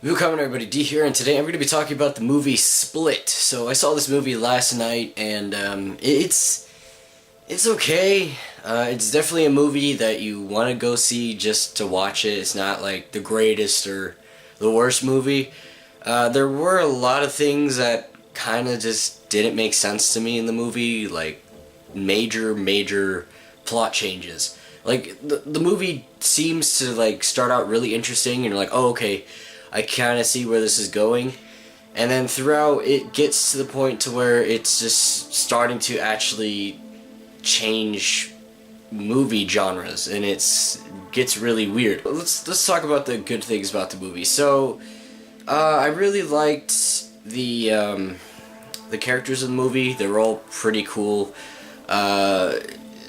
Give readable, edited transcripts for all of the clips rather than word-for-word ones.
Welcome everybody, D here, and today I'm going to be talking about the movie Split. So I saw this movie last night, and it's okay. It's definitely a movie that you want to go see just to watch it. It's not like the greatest or the worst movie. There were a lot of things that kind of just didn't make sense to me in the movie, like major plot changes. Like the movie seems to like start out really interesting, and you're like, oh okay, I kind of see where this is going, and then throughout it gets to the point to where it's just starting to actually change movie genres, and gets really weird. Let's talk about the good things about the movie. So I really liked the characters in the movie. They were all pretty cool.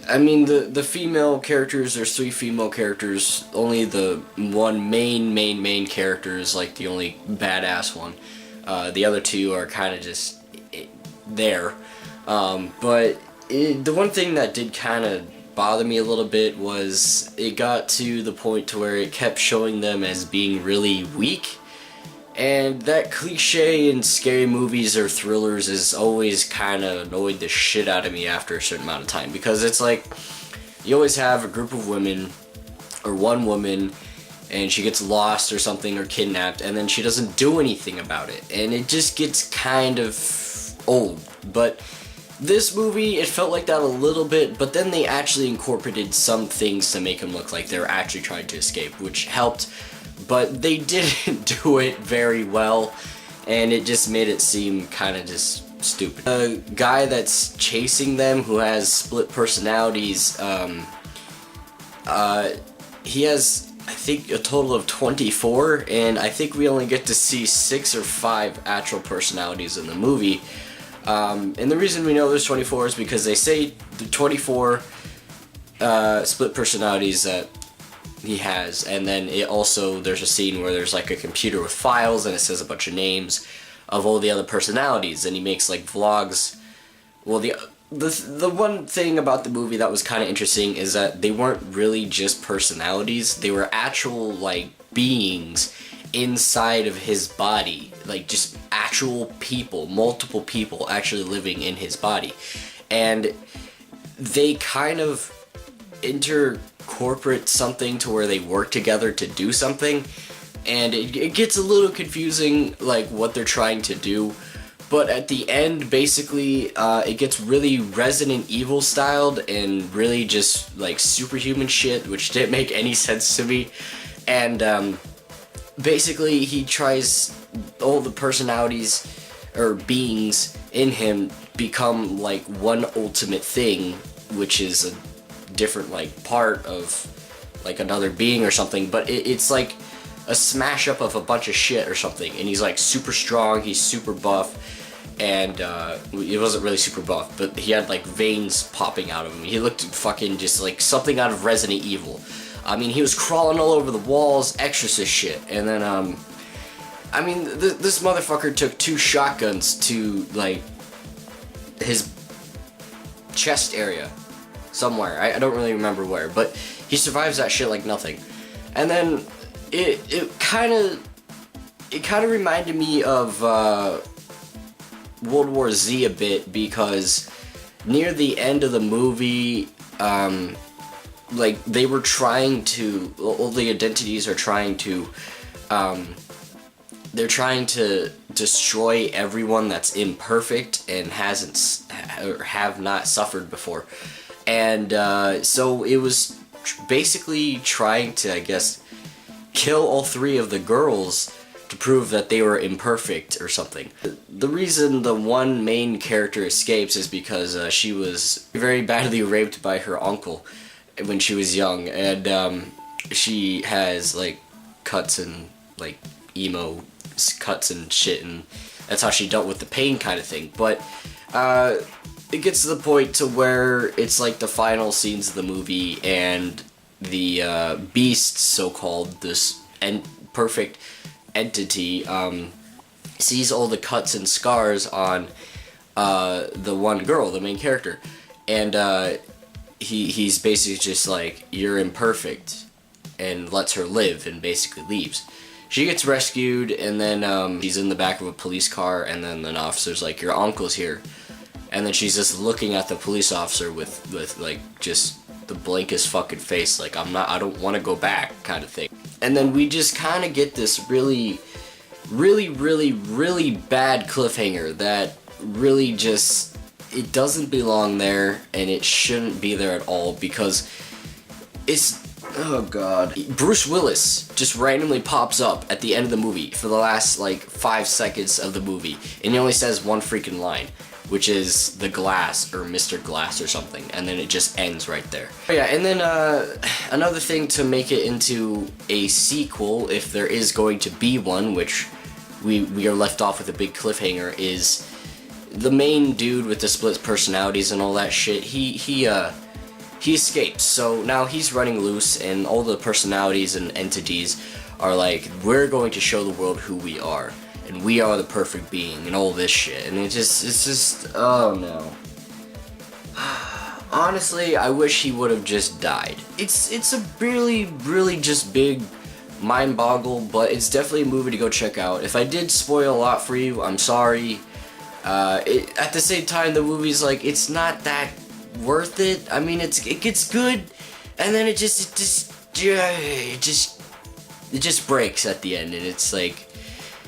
I mean, the female characters, there's 3 female characters. Only the one main character is like the only badass one. The other 2 are kind of just there. But the one thing that did kind of bother me a little bit was it got to the point to where it kept showing them as being really weak. And that cliche in scary movies or thrillers is always kind of annoyed the shit out of me after a certain amount of time, because it's like you always have a group of women or one woman and she gets lost or something or kidnapped, and then she doesn't do anything about it, and it just gets kind of old. But this movie, it felt like that a little bit, but then they actually incorporated some things to make them look like they're actually trying to escape, which helped. But they didn't do it very well, and it just made it seem kind of just stupid. The guy that's chasing them, who has split personalities, he has, I think, a total of 24, and I think we only get to see 6 or 5 actual personalities in the movie. And the reason we know there's 24 is because they say the 24 split personalities that he has, and then there's a scene where there's like a computer with files and it says a bunch of names of all the other personalities, and he makes like vlogs. Well, the one thing about the movie that was kind of interesting is that they weren't really just personalities, they were actual like beings inside of his body, like just actual people, multiple people actually living in his body, and they kind of incorporate something to where they work together to do something, and it gets a little confusing like what they're trying to do. But at the end, basically, it gets really Resident Evil styled and really just like superhuman shit, which didn't make any sense to me. And basically he tries, all the personalities or beings in him become like one ultimate thing, which is a different like part of like another being or something, but it's like a smash up of a bunch of shit or something, and he's like super strong, he's super buff, and he wasn't really super buff, but he had like veins popping out of him. He looked fucking just like something out of Resident Evil. I mean, he was crawling all over the walls, Exorcist shit. And then I mean, this motherfucker took 2 shotguns to like his chest area somewhere. I don't really remember where, but he survives that shit like nothing. And then it kind of reminded me of World War Z a bit, because near the end of the movie, like they were trying to, all the identities are trying to, they're trying to destroy everyone that's imperfect and have not suffered before. And so it was basically trying to, I guess, kill all 3 of the girls to prove that they were imperfect or something. The reason the one main character escapes is because she was very badly raped by her uncle when she was young, and she has like cuts and like emo cuts and shit, and that's how she dealt with the pain kind of thing. But it gets to the point to where it's like the final scenes of the movie, and the beast, so-called, this perfect entity, sees all the cuts and scars on the one girl, the main character, and he's basically just like, you're imperfect, and lets her live and basically leaves. She gets rescued, and then he's in the back of a police car, and then an officer's like, your uncle's here. And then she's just looking at the police officer with like just the blankest fucking face, like I don't want to go back kind of thing. And then we just kind of get this really bad cliffhanger that really just, it doesn't belong there, and it shouldn't be there at all, because it's, oh god, Bruce Willis just randomly pops up at the end of the movie for the last like 5 seconds of the movie, and he only says one freaking line, which is the Glass or Mr. Glass or something, and then it just ends right there. Oh yeah, and then another thing to make it into a sequel, if there is going to be one, which we are left off with a big cliffhanger, is the main dude with the split personalities and all that shit. He escapes, so now he's running loose, and all the personalities and entities are like, we're going to show the world who we are, and we are the perfect being, and all this shit, and it's just, oh no. Honestly, I wish he would have just died. It's a really just big mind boggle, but it's definitely a movie to go check out. If I did spoil a lot for you, I'm sorry. At the same time, the movie's like, it's not that worth it. I mean, it gets good, and then it just breaks at the end, and it's like,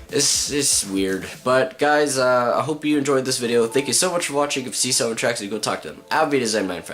it's weird. But guys, I hope you enjoyed this video. Thank you so much for watching. If you see someone tracks, you go talk to them. I'll be the Zen Man friend.